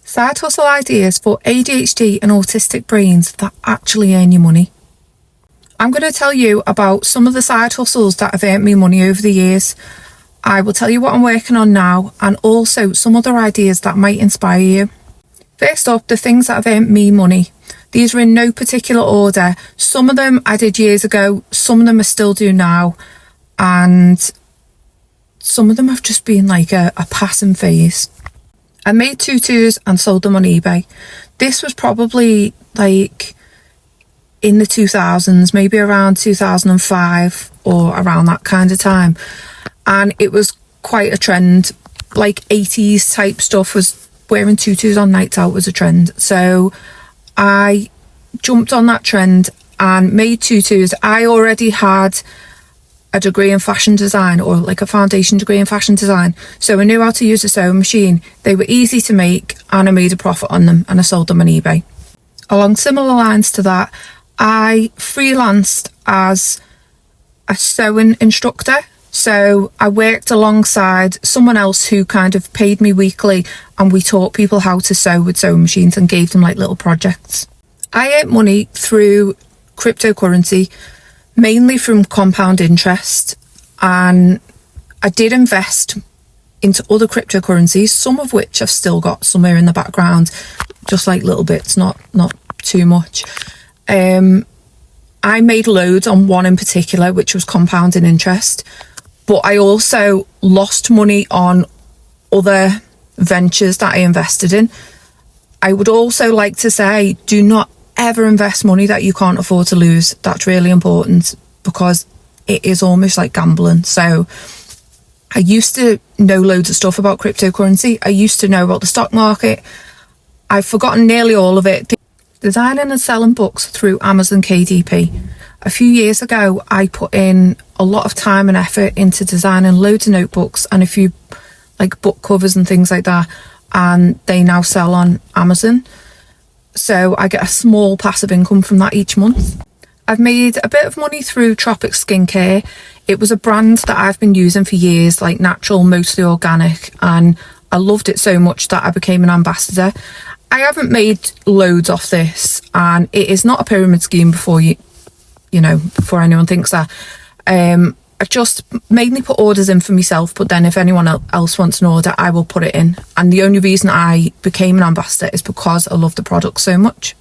Side hustle ideas for ADHD and autistic brains that actually earn you money. I'm going to tell you about some of the side hustles that have earned me money over the years. I will tell you what I'm working on now and also some other ideas that might inspire you. First up, the things that have earned me money. These are in no particular order. Some of them I did years ago, some of them I still do now, and some of them have just been like a passing phase. I made tutus and sold them on eBay. This was probably like in the 2000s, maybe around 2005 or around that kind of time. And it was quite a trend, like 80s type stuff. Was wearing tutus on nights out was a trend. So I jumped on that trend and made tutus. I already had a degree in fashion design, or like a foundation degree in fashion design, so I knew how to use a sewing machine. They were easy to make and I made a profit on them and I sold them on eBay. Along similar lines to that, I freelanced as a sewing instructor. So I worked alongside someone else who kind of paid me weekly, and we taught people how to sew with sewing machines and gave them like little projects. I earned money through cryptocurrency, mainly from compound interest, and I did invest into other cryptocurrencies, some of which I've still got somewhere in the background, just like little bits, not too much. I made loads on one in particular, which was compounding interest, but I also lost money on other ventures that I invested in. I would also like to say, do not ever invest money that you can't afford to lose. That's really important, because it is almost like gambling. So I used to know loads of stuff about cryptocurrency. I used to know about the stock market. I've forgotten nearly all of it. Designing and selling books through Amazon KDP. A few years ago, I put in a lot of time and effort into designing loads of notebooks and a few like book covers and things like that, and they now sell on Amazon. So I get a small passive income from that each month. I've made a bit of money through Tropic Skincare. It was a brand that I've been using for years, like natural, mostly organic, and I loved it so much that I became an ambassador. I haven't made loads off this, and it is not a pyramid scheme before before anyone thinks that. I just mainly put orders in for myself, but then if anyone else wants an order, I will put it in. And the only reason I became an ambassador is because I love the product so much.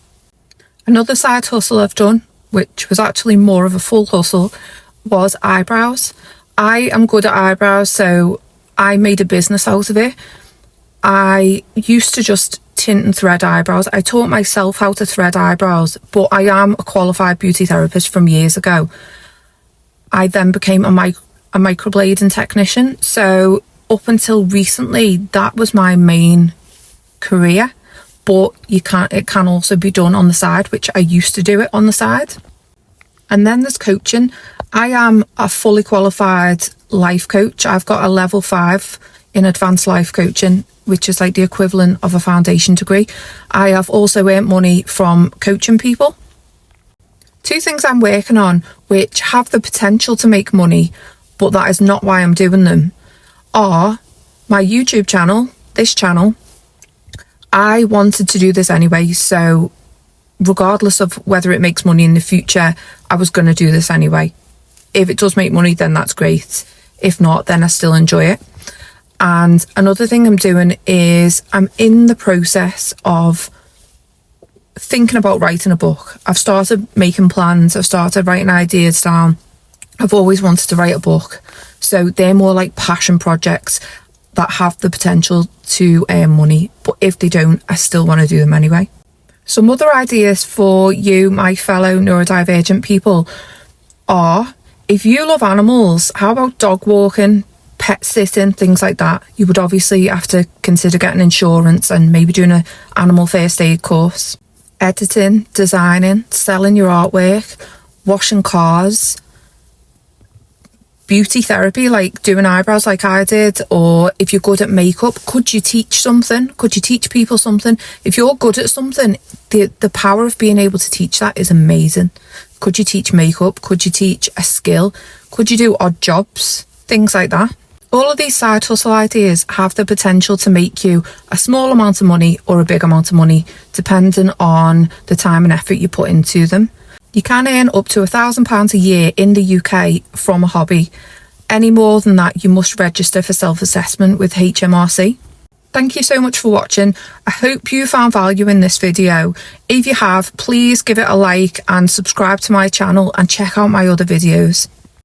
Another side hustle I've done, which was actually more of a full hustle, was eyebrows. I am good at eyebrows, so I made a business out of it. I used to just tint and thread eyebrows. I taught myself how to thread eyebrows, but I am a qualified beauty therapist from years ago. I then became a microblading technician. So up until recently, that was my main career. But it can also be done on the side, which I used to do it on the side. And then there's coaching. I am a fully qualified life coach. I've got a level 5 in advanced life coaching, which is like the equivalent of a foundation degree. I have also earned money from coaching people. Two things I'm working on which have the potential to make money, but that is not why I'm doing them, are my YouTube channel, this channel. I wanted to do this anyway, so regardless of whether it makes money in the future, I was going to do this anyway. If it does make money, then that's great. If not, then I still enjoy it. And another thing I'm doing is I'm in the process of thinking about writing a book. I've started making plans. I've started writing ideas down. I've always wanted to write a book. So they're more like passion projects that have the potential to earn money. But if they don't, I still want to do them anyway. Some other ideas for you, my fellow neurodivergent people, are if you love animals, how about dog walking, pet sitting, things like that? You would obviously have to consider getting insurance and maybe doing an animal first aid course. Editing, designing, selling your artwork, washing cars, beauty therapy, like doing eyebrows like I did, or if you're good at makeup, could you teach something? Could you teach people something? If you're good at something, the power of being able to teach that is amazing. Could you teach makeup? Could you teach a skill? Could you do odd jobs? Things like that. All of these side hustle ideas have the potential to make you a small amount of money or a big amount of money, depending on the time and effort you put into them. You can earn up to £1,000 a year in the UK from a hobby. Any more than that, you must register for self-assessment with HMRC. Thank you so much for watching. I hope you found value in this video. If you have, please give it a like and subscribe to my channel and check out my other videos.